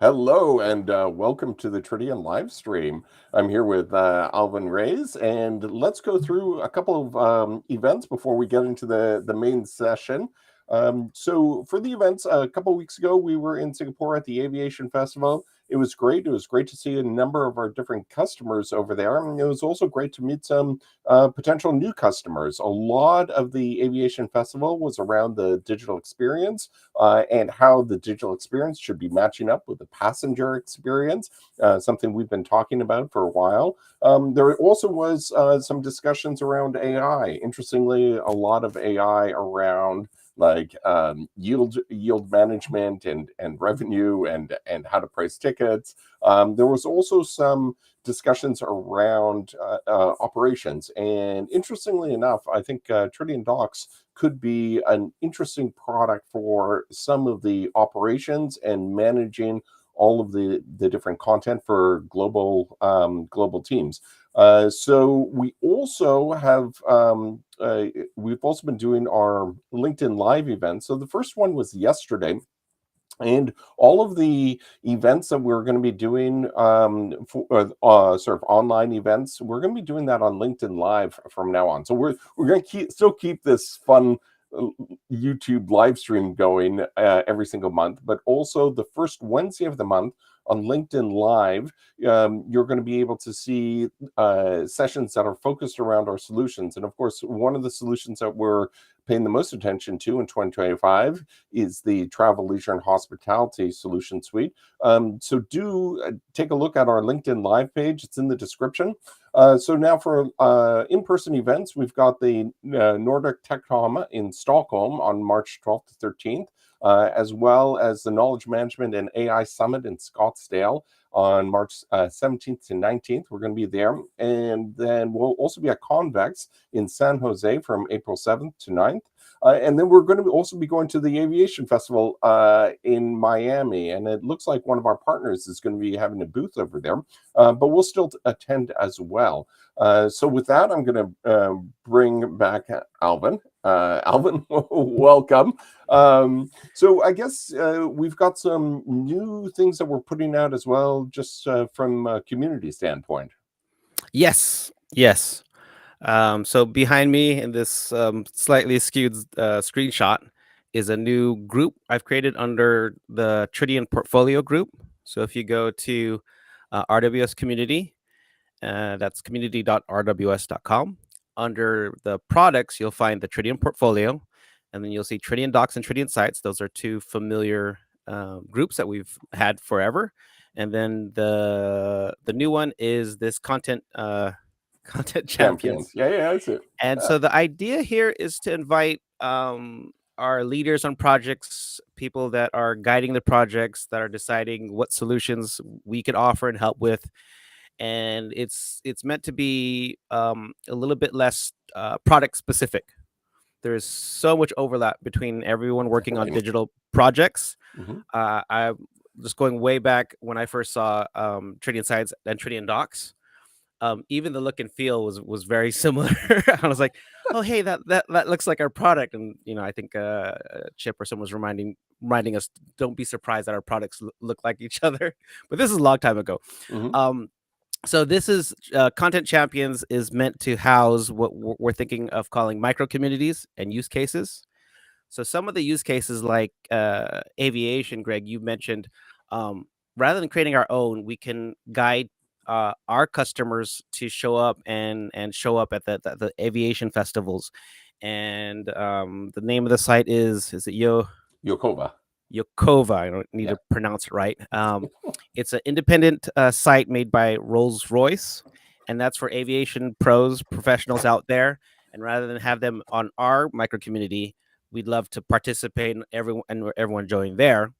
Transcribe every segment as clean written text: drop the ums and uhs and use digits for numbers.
Hello and welcome to the Tridion live stream. I'm here with Alvin Reyes, and let's go through a couple of events before we get into the main session. So for the events, a couple of weeks ago, we were in Singapore at the Aviation Festival. It was great. It was great to see a number of our different customers over there. And it was also great to meet some potential new customers. A lot of the Aviation Festival was around the digital experience and how the digital experience should be matching up with the passenger experience, something we've been talking about for a while. There also was some discussions around AI. Interestingly, a lot of AI around like yield management and revenue and how to price tickets. There was also some discussions around operations, and interestingly enough, I think Tridion Docs could be an interesting product for some of the operations and managing all of the different content for global teams. So we've also been doing our LinkedIn Live events. So the first one was yesterday. And all of the events that we're going to be doing, sort of online events, we're going to be doing that on LinkedIn Live from now on. So we're going to still keep this fun YouTube live stream going every single month, but also the first Wednesday of the month on LinkedIn Live, you're going to be able to see sessions that are focused around our solutions. And of course, one of the solutions that we're paying the most attention to in 2025 is the Travel, Leisure, and Hospitality Solution Suite. So do take a look at our LinkedIn Live page. It's in the description. So now for in-person events, we've got the Nordic TechCom in Stockholm on March 12th to 13th, as well as the Knowledge Management and AI Summit in Scottsdale on March 17th to 19th. We're going to be there. And then we'll also be at Convex in San Jose from April 7th to 9th. And then we're going to also be going to the Aviation Festival in Miami. And it looks like one of our partners is going to be having a booth over there, but we'll still attend as well. So with that, I'm going to bring back Alvin. Alvin, welcome. So I guess we've got some new things that we're putting out as well, just from a community standpoint. Yes. So behind me in this slightly skewed screenshot is a new group I've created under the Tridion Portfolio Group. So if you go to RWS Community, that's community.rws.com. Under the products, you'll find the Tridion Portfolio, and then you'll see Tridion Docs and Tridion Sites. Those are two familiar groups that we've had forever. And then the new one is this content champions. Yeah, that's it. And so the idea here is to invite our leaders on projects, people that are guiding the projects, that are deciding what solutions we could offer and help with. And it's meant to be a little bit less product specific. There's so much overlap between everyone working on digital projects. I'm just going way back when I first saw Tridion Sites and Tridion Docs. Even the look and feel was very similar. I was like, oh hey, that looks like our product. And I think Chip or someone was reminding us, don't be surprised that our products look like each other. But this is a long time ago. So this is Content Champions is meant to house what we're thinking of calling micro communities and use cases. So some of the use cases like aviation, Greg, you mentioned, rather than creating our own, we can guide our customers to show up and show up at the aviation festivals. And the name of the site is it Yokova. Yokova. I don't need to pronounce it right. It's an independent site made by Rolls-Royce, and that's for aviation pros, professionals out there. And rather than have them on our micro community, we'd love to participate and everyone join there.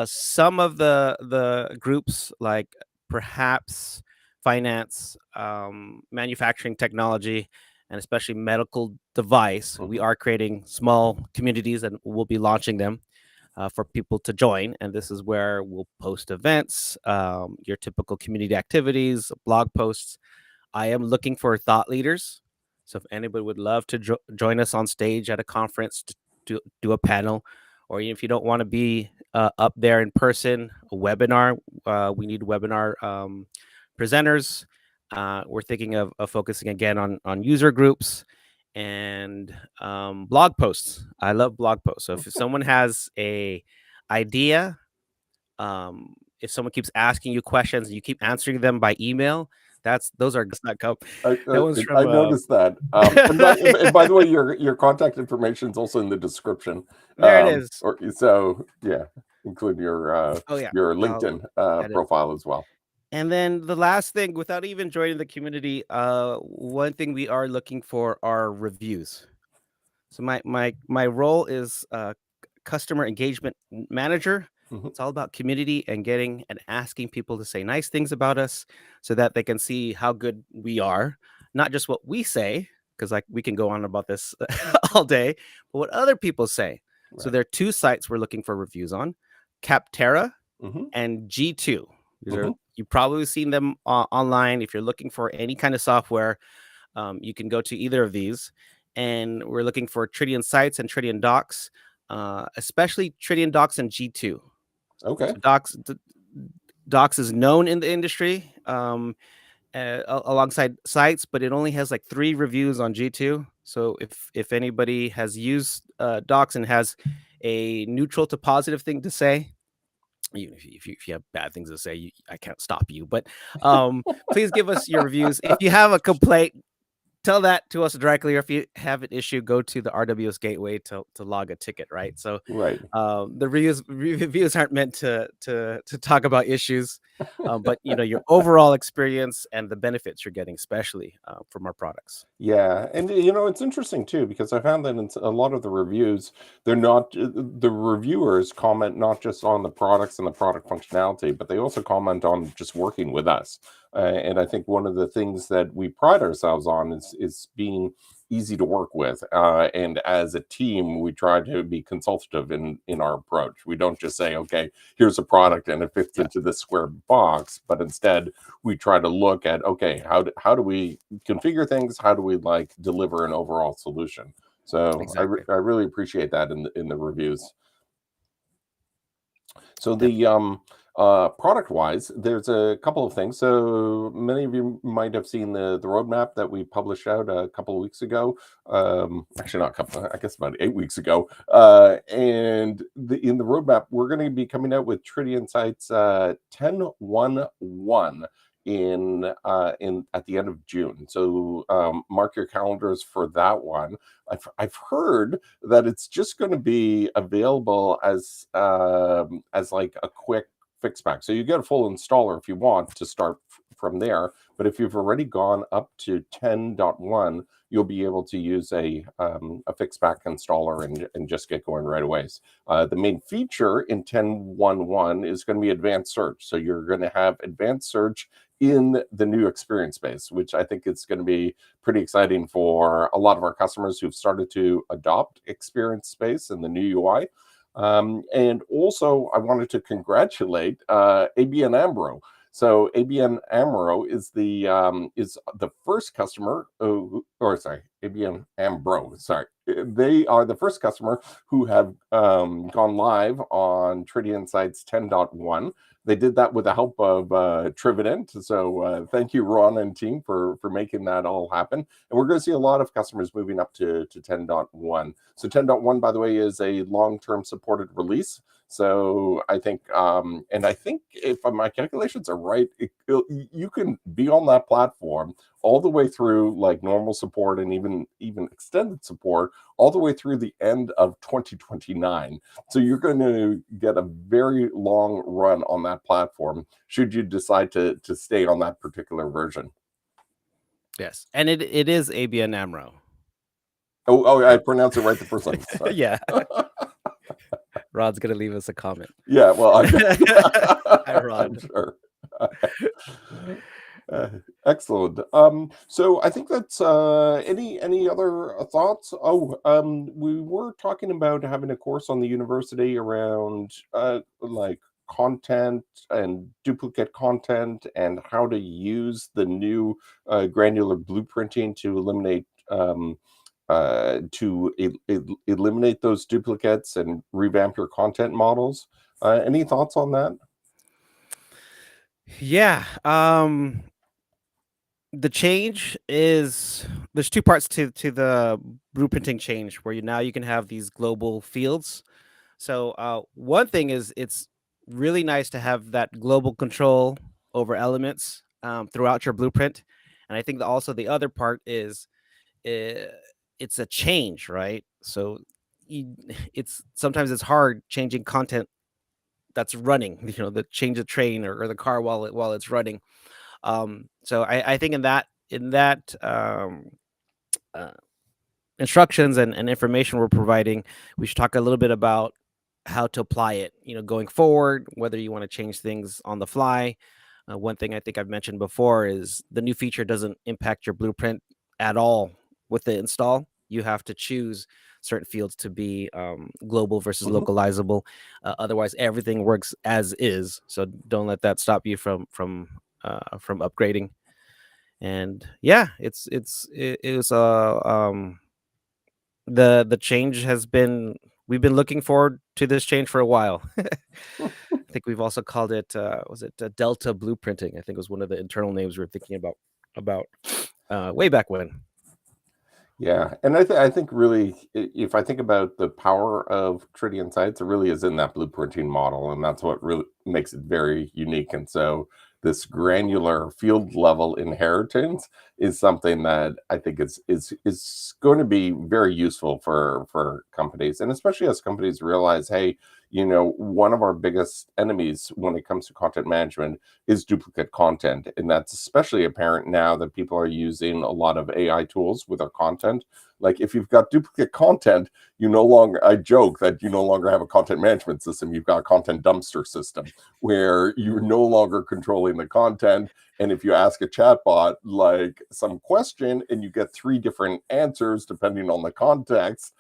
Some of the groups, like perhaps finance, manufacturing technology, and especially medical device, we are creating small communities and we'll be launching them for people to join. And this is where we'll post events, your typical community activities, blog posts. I am looking for thought leaders. So if anybody would love to join us on stage at a conference to do a panel, or even if you don't want to be up there in person. A webinar. We need webinar presenters. We're thinking of focusing again on user groups and blog posts. I love blog posts. So if someone has a idea, if someone keeps asking you questions and you keep answering them by email, those are that one's I from noticed that. And by the way, your contact information is also in the description. there it is. Or so yeah, include Oh yeah, your I'll LinkedIn add it. profile as well. And then the last thing, without even joining the community, one thing we are looking for are reviews. So my role is customer engagement manager. Mhm. It's all about community and getting and asking people to say nice things about us so that they can see how good we are, not just what we say, because like we can go on about this all day, but what other people say. So Right. there are two sites we're looking for reviews on: Capterra Mhm. and G2. These are, Mhm. you've probably seen them online. If you're looking for any kind of software, you can go to either of these. And we're looking for Tridion sites and Tridion docs, especially Tridion docs and G2. Okay. So docs is known in the industry alongside sites, but it only has like 3 reviews on G2. So if anybody has used docs and has a neutral to positive thing to say, if you have bad things to say, I can't stop you. But please give us your reviews. If you have a complaint, tell that to us directly, or if you have an issue, go to the RWS gateway to log a ticket, right? So Right. the reviews aren't meant to talk about issues, but your overall experience and the benefits you're getting, especially from our products. Yeah, and it's interesting too because I found that in a lot of the reviews, they're not the reviewers comment not just on the products and the product functionality, but they also comment on just working with us. And I think one of the things that we pride ourselves on is being easy to work with. And as a team, we try to be consultative in our approach. We don't just say, okay, here's a product and it fits Yeah, into this square box, but instead we try to look at, okay, how do we configure things, how do we like deliver an overall solution. So exactly. I really appreciate that in the reviews. So Yep. the product wise, there's a couple of things. So many of you might have seen the roadmap that we published out a couple of weeks ago. Actually, not a couple, I guess about 8 weeks ago. And in the roadmap, we're going to be coming out with Tridion Sites 10.1.1 in at the end of June. So mark your calendars for that one. I've heard that it's just going to be available as like a quick fix pack. So you get a full installer if you want to start from there. But if you've already gone up to 10.1, you'll be able to use a fix pack installer and just get going right away. The main feature in 10.1.1 is going to be advanced search. So you're going to have advanced search in the new experience space, which I think is going to be pretty exciting for a lot of our customers who've started to adopt experience space and the new UI. And also, I wanted to congratulate ABN AMRO. So ABN AMRO is the first customer, or sorry, ABN AMRO. Sorry, they are the first customer who have gone live on Tridion Sites 10.1. They did that with the help of Tridion. So thank you, Ron and team, for making that all happen. And we're going to see a lot of customers moving up to 10.1. So 10.1, by the way, is a long-term supported release. So I think, and I think if my calculations are right, you can be on that platform all the way through like normal support and even extended support all the way through the end of 2029. So you're going to get a very long run on that platform should you decide to stay on that particular version. Yes, and it is ABN AMRO. Oh, I pronounced it right the first time. Sorry. Yeah, Rod's gonna leave us a comment. Yeah, well, Hi, I'm Rod. sure. Uh, excellent. So I think that's any other thoughts? Oh, we were talking about having a course on the university around like content and duplicate content and how to use the new granular blueprinting to eliminate eliminate those duplicates and revamp your content models. Any thoughts on that? Yeah. The change is there's two parts to the blueprinting change where you can have these global fields. So one thing is it's really nice to have that global control over elements throughout your blueprint. And I think that also the other part is uh, it's a change, right? So you, it's sometimes it's hard changing content that's running, the change the train or the car while it's running. So I think in that uh, instructions and information we're providing, we should talk a little bit about how to apply it, going forward, whether you want to change things on the fly. One thing I think I've mentioned before is the new feature doesn't impact your blueprint at all with the install. You have to choose certain fields to be global versus Mhm. localizable. Otherwise, everything works as is. So don't let that stop you from upgrading. And yeah, it was the change has been we've been looking forward to this change for a while. I think we've also called it was it Delta blueprinting? I think was one of the internal names we were thinking about way back when. Yeah, and I think really, if I think about the power of Tridion sites, it really is in that blueprinting model, and that's what really makes it very unique. And so, this granular field level inheritance is something that I think is going to be very useful for companies, and especially as companies realize, hey, one of our biggest enemies when it comes to content management is duplicate content. And that's especially apparent now that people are using a lot of AI tools with their content. Like if you've got duplicate content, I joke that you no longer have a content management system. You've got a content dumpster system where you're no longer controlling the content. And if you ask a chatbot like some question and you get three different answers depending on the context,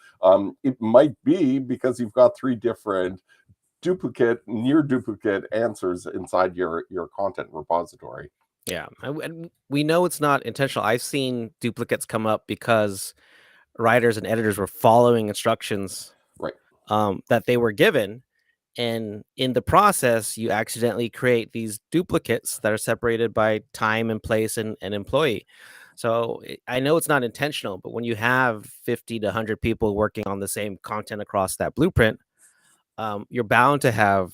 it might be because you've got three different near duplicate answers inside your content repository. Yeah, and we know it's not intentional. I've seen duplicates come up because writers and editors were following instructions Right. that they were given, and in the process you accidentally create these duplicates that are separated by time and place and employee. So I know it's not intentional, but when you have 50 to 100 people working on the same content across that blueprint, you're bound to have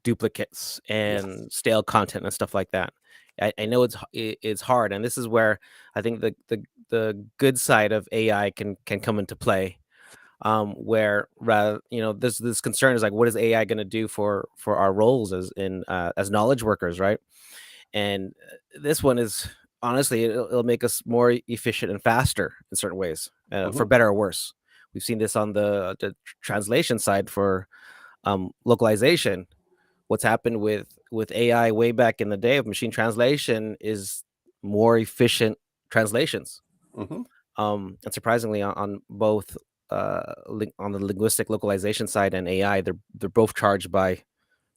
duplicates Yes. and stale content and stuff like that. I know it's hard, and this is where I think the good side of AI can come into play, where rather this concern is like, what is AI going to do for our roles as knowledge workers, right? And this one is honestly, it'll make us more efficient and faster in certain ways, for Hmm. better or worse. We've seen this on the translation side for localization. What's happened with AI way back in the day of machine translation is more efficient translations. Hmm. And surprisingly, on both on the linguistic localization side and AI, they're both charged by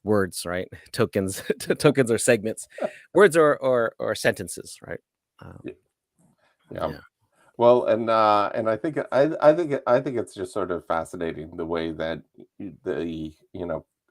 words, right? Tokens, tokens or segments, words or sentences, right? Um, Yeah. yeah. Well, and I think it's just sort of fascinating the way that the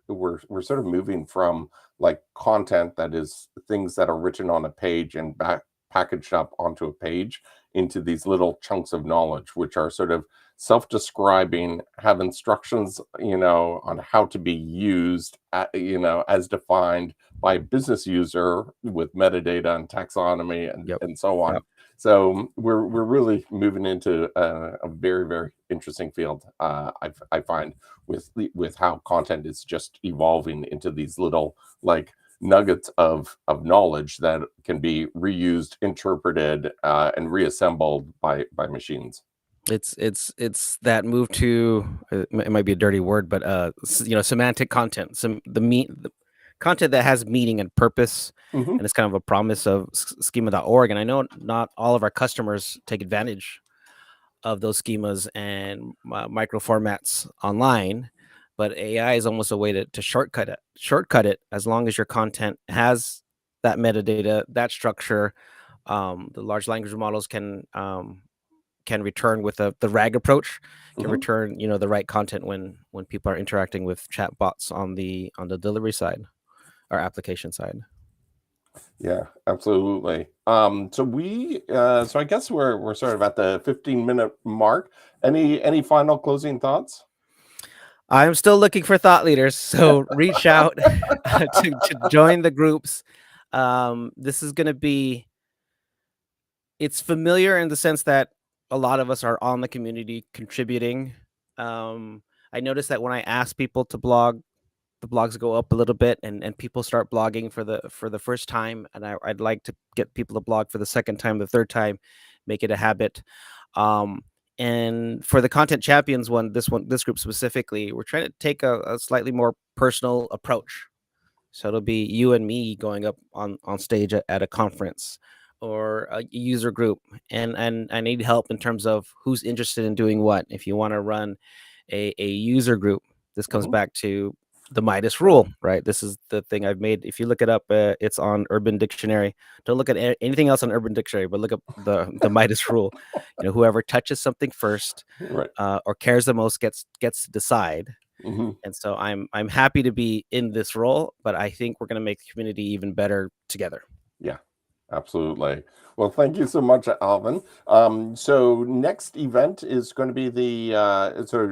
we're sort of moving from like content that is things that are written on a page and back packaged up onto a page into these little chunks of knowledge, which are sort of self-describing, have instructions, on how to be used, as defined by a business user with metadata and taxonomy Yep. and so on. Yep. So we're really moving into a very very interesting field. I find with how content is just evolving into these little like nuggets of knowledge that can be reused, interpreted, and reassembled by machines. It's that move to it might be a dirty word, but semantic content, the content that has meaning and purpose, Hmm. and it's kind of a promise of schema.org. And I know not all of our customers take advantage of those schemas and micro formats online, but AI is almost a way to shortcut it as long as your content has that metadata, that structure. The large language models can return with the RAG approach, can Mhm. return the right content when people are interacting with chat bots on the delivery side or application side. Yeah, absolutely. So I guess we're sort of at the 15-minute mark. Any final closing thoughts? I'm still looking for thought leaders, so reach out to join the groups. This is going to be, it's familiar in the sense that a lot of us are on the community contributing. I noticed that when I ask people to blog, the blogs go up a little bit, and people start blogging for the first time, and I'd like to get people to blog for the second time, the third time, make it a habit. And for the content champions this group specifically, we're trying to take a slightly more personal approach. So it'll be you and me going up on stage at a conference or a user group, and I need help in terms of who's interested in doing what. If you want to run a user group, this comes Mhm. back to the Midas rule, right? This is the thing I've made. If you look it up, it's on Urban Dictionary. Don't look at anything else on Urban Dictionary, but look up the Midas rule. Whoever touches something first Right. or cares the most gets to decide. Mhm. And so I'm happy to be in this role, but I think we're going to make the community even better together. Yeah, absolutely. Well, thank you so much, Alvin. So next event is going to be the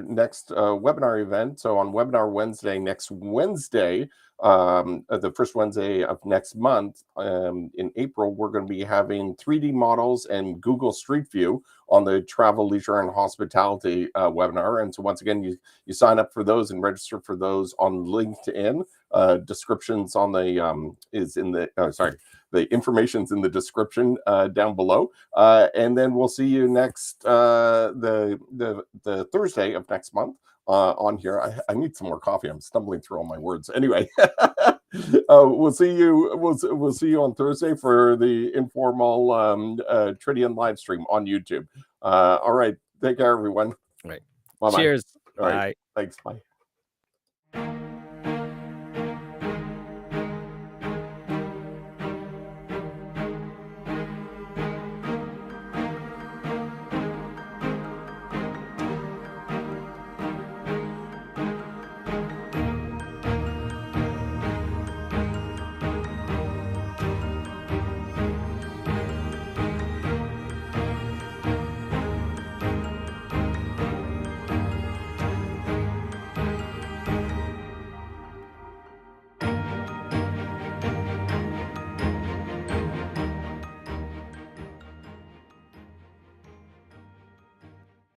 next webinar event. So on Webinar Wednesday, next Wednesday, the first Wednesday of next month, in April, we're going to be having 3D models and Google Street View on the Travel, Leisure, and Hospitality webinar. And so once again, you sign up for those and register for those on LinkedIn. Descriptions on the is in the the information's in the description down below. And then we'll see you next the Thursday of next month on here. I need some more coffee. I'm stumbling through all my words. Anyway, we'll see you. We'll see you on Thursday for the informal Tridion live stream on YouTube. All right. Take care, everyone. Right. Bye bye. Cheers. All right. Bye. Thanks. Bye.